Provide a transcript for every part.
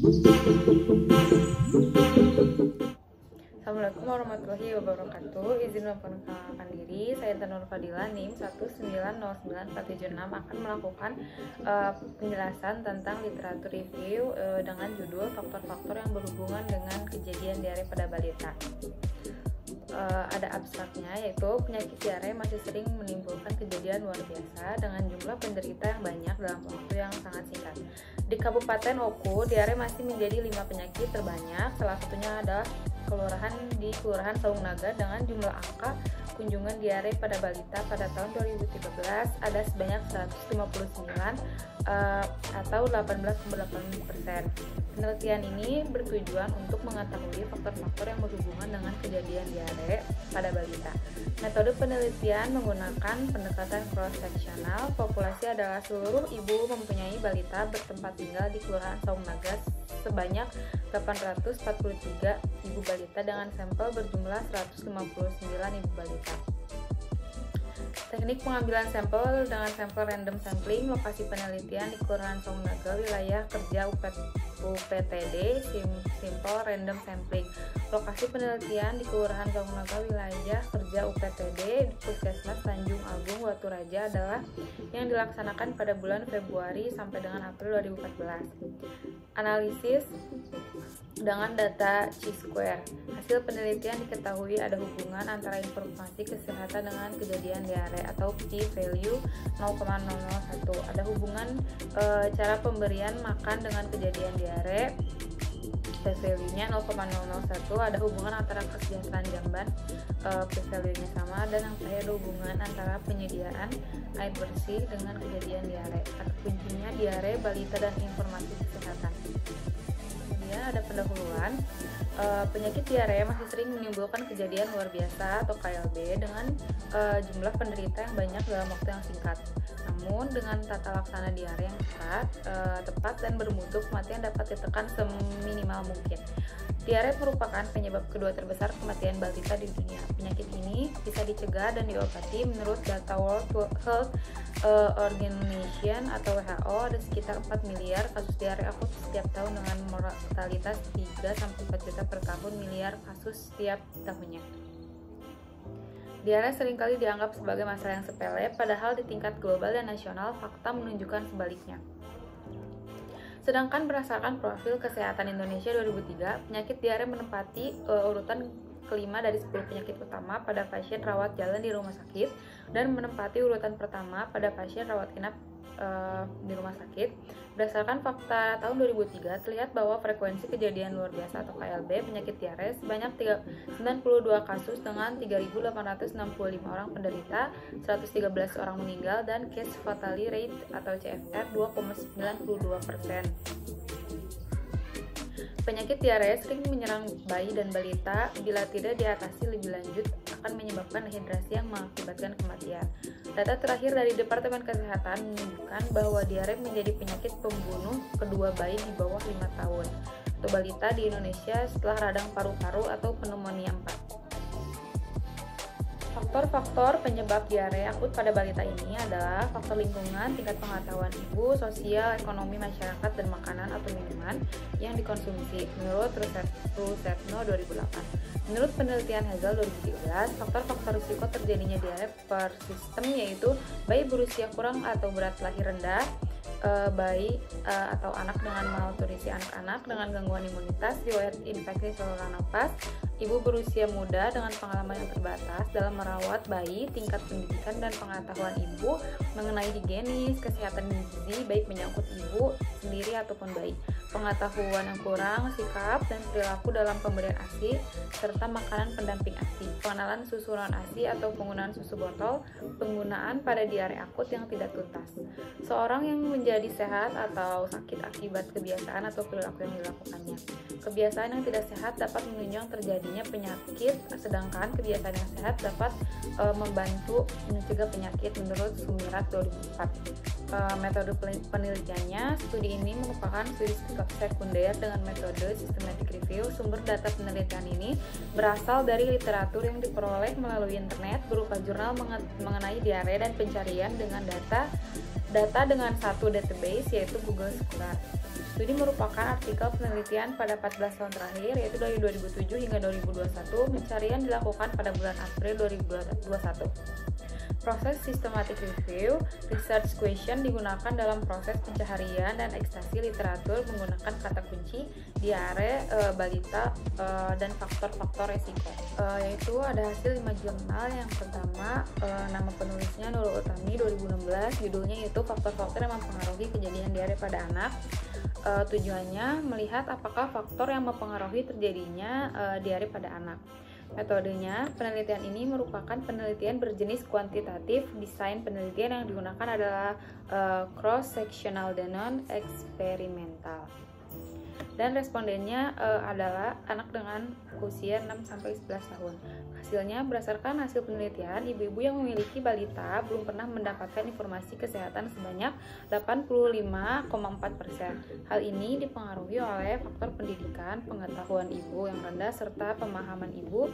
Assalamualaikum warahmatullahi wabarakatuh. Izin memperkenalkan diri, saya Tanur Fadila, NIM 1909476 akan melakukan penjelasan tentang literatur review dengan judul faktor-faktor yang berhubungan dengan kejadian diare pada balita. Ada abstraknya, yaitu penyakit diare masih sering menimbulkan kejadian luar biasa dengan jumlah penderita yang banyak dalam waktu yang sangat singkat. Di Kabupaten Oku, diare masih menjadi 5 penyakit terbanyak. Salah satunya adalah Kelurahan Saung Naga dengan jumlah angka kunjungan diare pada balita pada tahun 2013 ada sebanyak 159 atau 18,8%. Penelitian ini bertujuan untuk mengetahui faktor-faktor yang berhubungan dengan kejadian diare pada balita. Metode penelitian menggunakan pendekatan cross-sectional. Populasi adalah seluruh ibu mempunyai balita bertempat tinggal di Kelurahan Saung Naga sebanyak 843 ibu balita dengan sampel berjumlah 159 ibu balita. Teknik pengambilan sampel dengan sampel random sampling. Lokasi penelitian di Kelurahan Saung Naga, wilayah kerja UPTD, simple random sampling. Lokasi penelitian di Kelurahan Saung Naga, wilayah kerja UPTD, Puskesmas Tanjung Agung, Watu Raja adalah yang dilaksanakan pada bulan Februari sampai dengan April 2014. Analisis dengan data Chi-square. Hasil penelitian diketahui ada hubungan antara informasi kesehatan dengan kejadian diare atau p-value 0,001. Ada hubungan cara pemberian makan dengan kejadian diare, p-value-nya 0,001. Ada hubungan antara kesejahteraan jamban, p-value-nya sama, dan yang terakhir ada hubungan antara penyediaan air bersih dengan kejadian diare. Kata kuncinya diare, balita, dan informasi kesehatan. Ada pendahuluan. Penyakit diare masih sering menimbulkan kejadian luar biasa atau KLB dengan jumlah penderita yang banyak dalam waktu yang singkat. Namun dengan tata laksana diare yang tepat dan bermutu, kematian dapat ditekan seminimal mungkin. Diare merupakan penyebab kedua terbesar kematian balita di dunia. Penyakit ini bisa dicegah dan diobati. Menurut data World Health Organization atau WHO, ada sekitar 4 miliar kasus diare akut setiap tahun dengan mortalitas 3-4 juta per tahun miliar kasus setiap tahunnya. Diare seringkali dianggap sebagai masalah yang sepele, padahal di tingkat global dan nasional fakta menunjukkan sebaliknya. Sedangkan berdasarkan profil kesehatan Indonesia 2003, penyakit diare menempati urutan kelima dari 10 penyakit utama pada pasien rawat jalan di rumah sakit dan menempati urutan pertama pada pasien rawat inap di rumah sakit. Berdasarkan fakta tahun 2003, terlihat bahwa frekuensi kejadian luar biasa atau KLB penyakit diare sebanyak 92 kasus dengan 3.865 orang penderita, 113 orang meninggal, dan case fatality rate atau CFR 2,92%. Penyakit diare sering menyerang bayi dan balita. Bila tidak diatasi lebih lanjut, akan menyebabkan dehidrasi yang mengakibatkan kematian. Data terakhir dari Departemen Kesehatan menunjukkan bahwa diare menjadi penyakit pembunuh kedua bayi di bawah 5 tahun atau balita di Indonesia setelah radang paru-paru atau pneumonia 4. Faktor-faktor penyebab diare akut pada balita ini adalah faktor lingkungan, tingkat pengetahuan ibu, sosial, ekonomi masyarakat, dan makanan atau minuman yang dikonsumsi. Menurut Russetno 2008. Menurut penelitian Hegel 2013, faktor-faktor risiko terjadinya diare per sistem yaitu bayi berusia kurang atau berat lahir rendah, bayi atau anak dengan malnutrisi, anak-anak dengan gangguan imunitas, riwayat infeksi saluran nafas, ibu berusia muda dengan pengalaman yang terbatas dalam merawat bayi, tingkat pendidikan dan pengetahuan ibu mengenai higienis, kesehatan gizi baik menyangkut ibu sendiri ataupun bayi, pengetahuan yang kurang, sikap dan perilaku dalam pemberian ASI, serta makanan pendamping ASI, pengenalan susu non ASI atau penggunaan susu botol, penggunaan pada diare akut yang tidak tuntas. Seorang yang menjadi sehat atau sakit akibat kebiasaan atau perilaku yang dilakukannya. Kebiasaan yang tidak sehat dapat menunjang terjadinya penyakit, sedangkan kebiasaan yang sehat dapat membantu mencegah penyakit menurut Sumirat 2004. Metode penelitiannya, studi ini merupakan studi sekunder dengan metode systematic review. Sumber data penelitian ini berasal dari literatur yang diperoleh melalui internet berupa jurnal mengenai diare dan pencarian dengan data dengan satu database yaitu Google Scholar. Studi merupakan artikel penelitian pada 14 tahun terakhir, yaitu dari 2007 hingga 2021. Pencarian dilakukan pada bulan April 2021. Proses systematic review, research question digunakan dalam proses pencaharian dan ekstraksi literatur menggunakan kata kunci diare, balita, dan faktor-faktor resiko. Yaitu ada hasil 5 jurnal. Yang pertama, nama penulisnya Nurul Utami 2016, judulnya yaitu faktor-faktor yang mempengaruhi kejadian diare pada anak. Tujuannya melihat apakah faktor yang mempengaruhi terjadinya diare pada anak. Metodenya, penelitian ini merupakan penelitian berjenis kuantitatif. Desain penelitian yang digunakan adalah cross-sectional dan non-eksperimental. Dan respondennya adalah anak dengan usia 6-11 tahun. Hasilnya, berdasarkan hasil penelitian, ibu-ibu yang memiliki balita belum pernah mendapatkan informasi kesehatan sebanyak 85,4%. Hal ini dipengaruhi oleh faktor pendidikan, pengetahuan ibu yang rendah, serta pemahaman ibu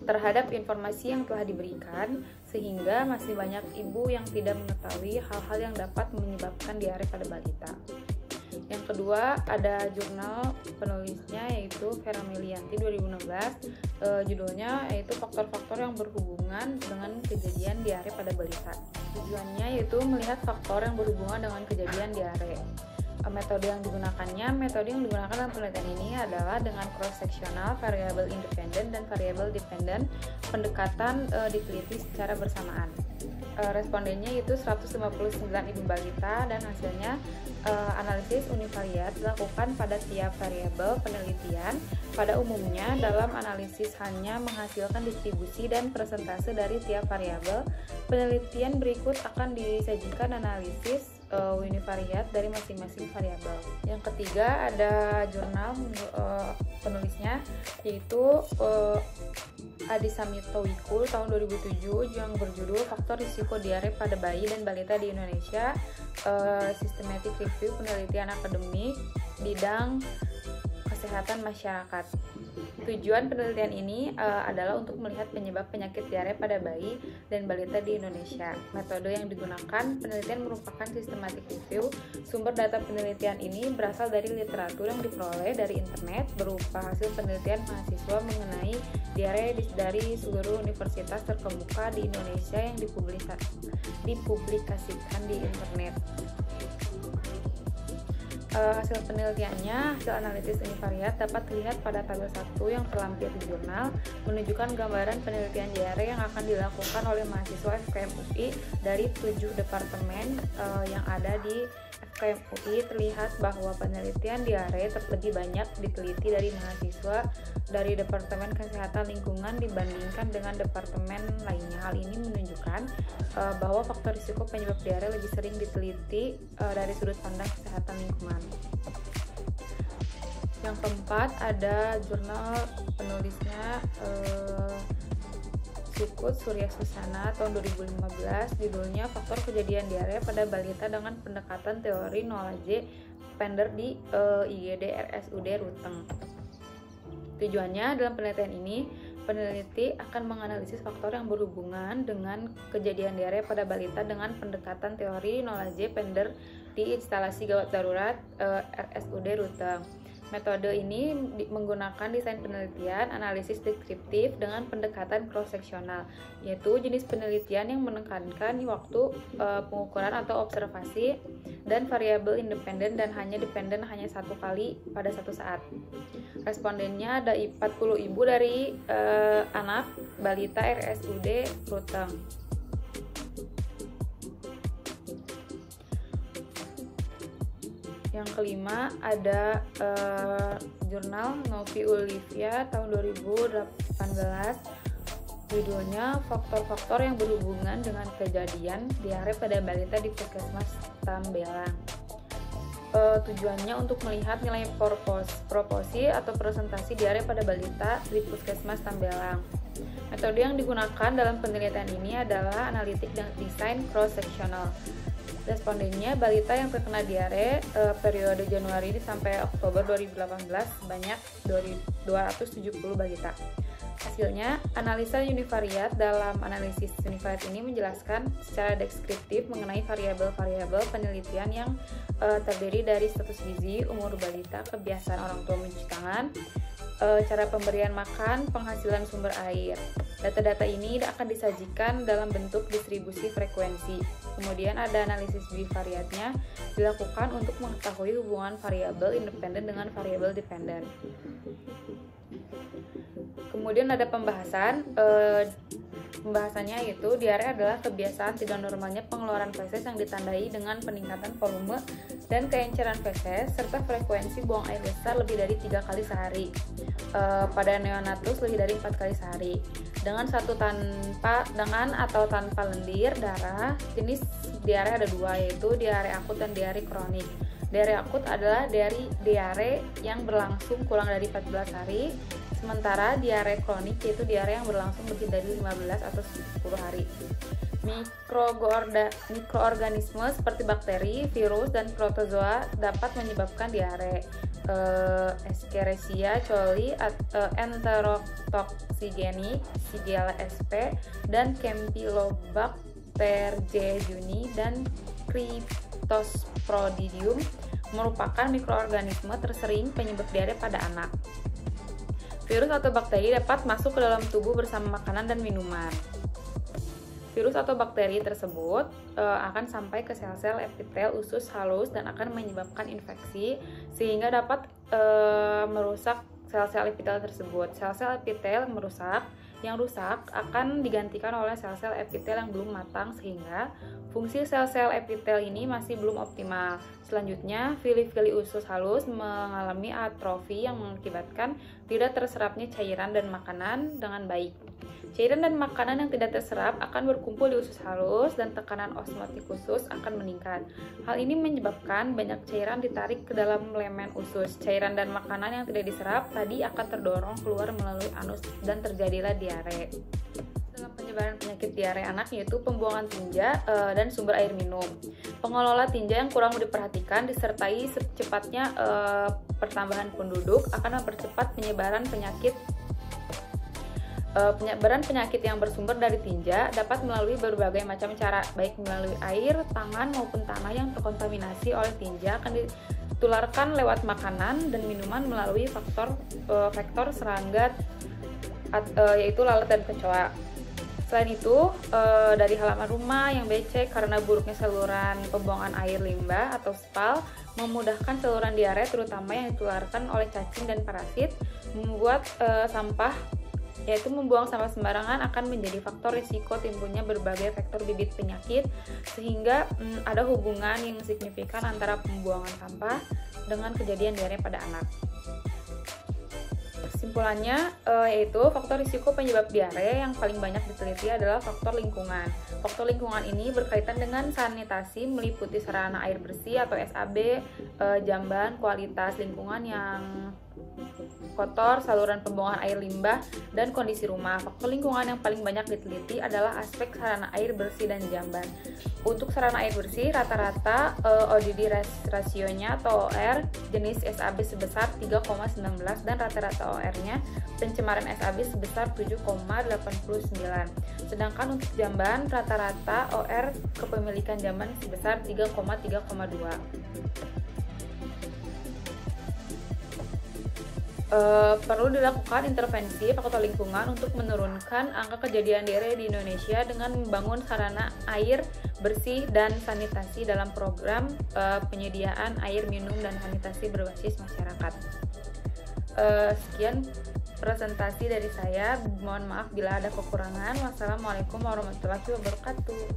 terhadap informasi yang telah diberikan, sehingga masih banyak ibu yang tidak mengetahui hal-hal yang dapat menyebabkan diare pada balita. Yang kedua, ada jurnal penulisnya yaitu Vera Melianti 2016, judulnya yaitu faktor-faktor yang berhubungan dengan kejadian diare pada balita. Tujuannya yaitu melihat faktor yang berhubungan dengan kejadian diare. Metode yang digunakan dalam penelitian ini adalah dengan cross-sectional, variabel independen, dan variabel dependen. Pendekatan diteliti secara bersamaan. Respondennya itu 159 ibu balita, dan hasilnya analisis univariat dilakukan pada tiap variabel penelitian. Pada umumnya, dalam analisis hanya menghasilkan distribusi dan persentase dari tiap variabel. Penelitian berikut akan disajikan analisis univariat dari masing-masing variabel. Yang ketiga, ada jurnal penulisnya yaitu Adisamito Wikul tahun 2007 yang berjudul Faktor Risiko Diare pada Bayi dan Balita di Indonesia, Systematic Review Penelitian Akademik Bidang Kesehatan Masyarakat. Tujuan penelitian ini adalah untuk melihat penyebab penyakit diare pada bayi dan balita di Indonesia. Metode yang digunakan penelitian merupakan systematic review. Sumber data penelitian ini berasal dari literatur yang diperoleh dari internet berupa hasil penelitian mahasiswa mengenai diare dari seluruh universitas terkemuka di Indonesia yang dipublikasikan di internet. Hasil penelitiannya, hasil analisis univariat dapat dilihat pada tabel 1 yang terlampir di jurnal, menunjukkan gambaran penelitian diare yang akan dilakukan oleh mahasiswa FKM UI dari 7 departemen yang ada di FKM UI. Terlihat bahwa penelitian diare terlebih banyak diteliti dari mahasiswa dari Departemen Kesehatan Lingkungan dibandingkan dengan departemen lainnya. Hal ini menunjukkan bahwa faktor risiko penyebab diare lebih sering diteliti dari sudut pandang kesehatan lingkungan. Yang keempat, ada jurnal penulisnya Sukut Surya Susana tahun 2015, judulnya Faktor Kejadian Diare pada Balita dengan Pendekatan Teori Knowledge Pender di IGD RSUD Ruteng. Tujuannya, dalam penelitian ini, peneliti akan menganalisis faktor yang berhubungan dengan kejadian diare pada balita dengan pendekatan teori knowledge Pender di instalasi gawat darurat RSUD Ruteng. Metode ini menggunakan desain penelitian analisis deskriptif dengan pendekatan cross-sectional, yaitu jenis penelitian yang menekankan waktu pengukuran atau observasi dan variabel independen dan hanya dependen hanya satu kali pada satu saat. Respondennya ada 40 ibu dari anak balita RSUD Ruteng. Yang kelima, ada jurnal Novi Olivia tahun 2018, judulnya Faktor-faktor yang berhubungan dengan kejadian diare pada balita di Puskesmas Tambelang. Tujuannya untuk melihat nilai proporsi atau presentasi diare pada balita di Puskesmas Tambelang. Metode yang digunakan dalam penelitian ini adalah analitik dan desain cross-sectional. Respondennya balita yang terkena diare periode Januari sampai Oktober 2018 sebanyak 270 balita. Hasilnya, analisa univariat dalam analisis univariat ini menjelaskan secara deskriptif mengenai variabel-variabel penelitian yang terdiri dari status gizi, umur balita, kebiasaan orang tua mencuci tangan, cara pemberian makan, penghasilan sumber air. Data-data ini akan disajikan dalam bentuk distribusi frekuensi. Kemudian ada analisis bivariatnya dilakukan untuk mengetahui hubungan variabel independen dengan variabel dependen. Kemudian ada pembahasannya yaitu diare adalah kebiasaan tidak normalnya pengeluaran feses yang ditandai dengan peningkatan volume dan keenceran feses serta frekuensi buang air besar lebih dari 3 kali sehari. Pada neonatus lebih dari 4 kali sehari. Dengan atau tanpa lendir darah, jenis diare ada 2 yaitu diare akut dan diare kronik. Diare akut adalah diare yang berlangsung kurang dari 14 hari. Sementara diare kronik yaitu diare yang berlangsung lebih dari 15 atau 10 hari. Mikroorganisme seperti bakteri, virus, dan protozoa dapat menyebabkan diare. Escherichia coli, Enterotoxigenic, Shigella sp, dan Campylobacter jejuni dan Cryptosporidium merupakan mikroorganisme tersering penyebab diare pada anak. Virus atau bakteri dapat masuk ke dalam tubuh bersama makanan dan minuman. Virus atau bakteri tersebut akan sampai ke sel-sel epitel usus halus dan akan menyebabkan infeksi sehingga dapat merusak sel-sel epitel tersebut. Sel-sel epitel yang rusak akan digantikan oleh sel-sel epitel yang belum matang sehingga fungsi sel-sel epitel ini masih belum optimal. Selanjutnya, fili-fili usus halus mengalami atrofi yang mengakibatkan tidak terserapnya cairan dan makanan dengan baik. Cairan dan makanan yang tidak terserap akan berkumpul di usus halus dan tekanan osmotik usus akan meningkat. Hal ini menyebabkan banyak cairan ditarik ke dalam lemen usus. Cairan dan makanan yang tidak diserap tadi akan terdorong keluar melalui anus dan terjadilah diare. Dalam penyebaran penyakit diare anak yaitu pembuangan tinja dan sumber air minum. Pengelola tinja yang kurang diperhatikan disertai secepatnya pertambahan penduduk akan mempercepat penyebaran penyakit yang bersumber dari tinja dapat melalui berbagai macam cara, baik melalui air, tangan, maupun tanah yang terkontaminasi oleh tinja akan ditularkan lewat makanan dan minuman melalui vektor serangga yaitu lalat dan kecoa. Selain itu, dari halaman rumah yang becek karena buruknya saluran pembuangan air limbah atau spal memudahkan saluran diare terutama yang ditularkan oleh cacing dan parasit, membuat membuang sampah sembarangan akan menjadi faktor risiko timbulnya berbagai faktor bibit penyakit sehingga ada hubungan yang signifikan antara pembuangan sampah dengan kejadian diare pada anak. Kesimpulannya yaitu faktor risiko penyebab diare yang paling banyak diteliti adalah faktor lingkungan. Faktor lingkungan ini berkaitan dengan sanitasi meliputi sarana air bersih atau SAB, jamban, kualitas lingkungan yang kotor, saluran pembuangan air limbah, dan kondisi rumah. Faktor lingkungan yang paling banyak diteliti adalah aspek sarana air bersih dan jamban. Untuk sarana air bersih, rata-rata ODD rasionya atau OR jenis SAB sebesar 3,19 dan rata-rata OR-nya pencemaran SAB sebesar 7,89. Sedangkan untuk jamban, rata-rata OR kepemilikan jamban sebesar 3,3,2. Perlu dilakukan intervensi faktor lingkungan untuk menurunkan angka kejadian diare di Indonesia dengan membangun sarana air bersih dan sanitasi dalam program penyediaan air minum dan sanitasi berbasis masyarakat. Sekian presentasi dari saya. Mohon maaf bila ada kekurangan. Wassalamualaikum warahmatullahi wabarakatuh.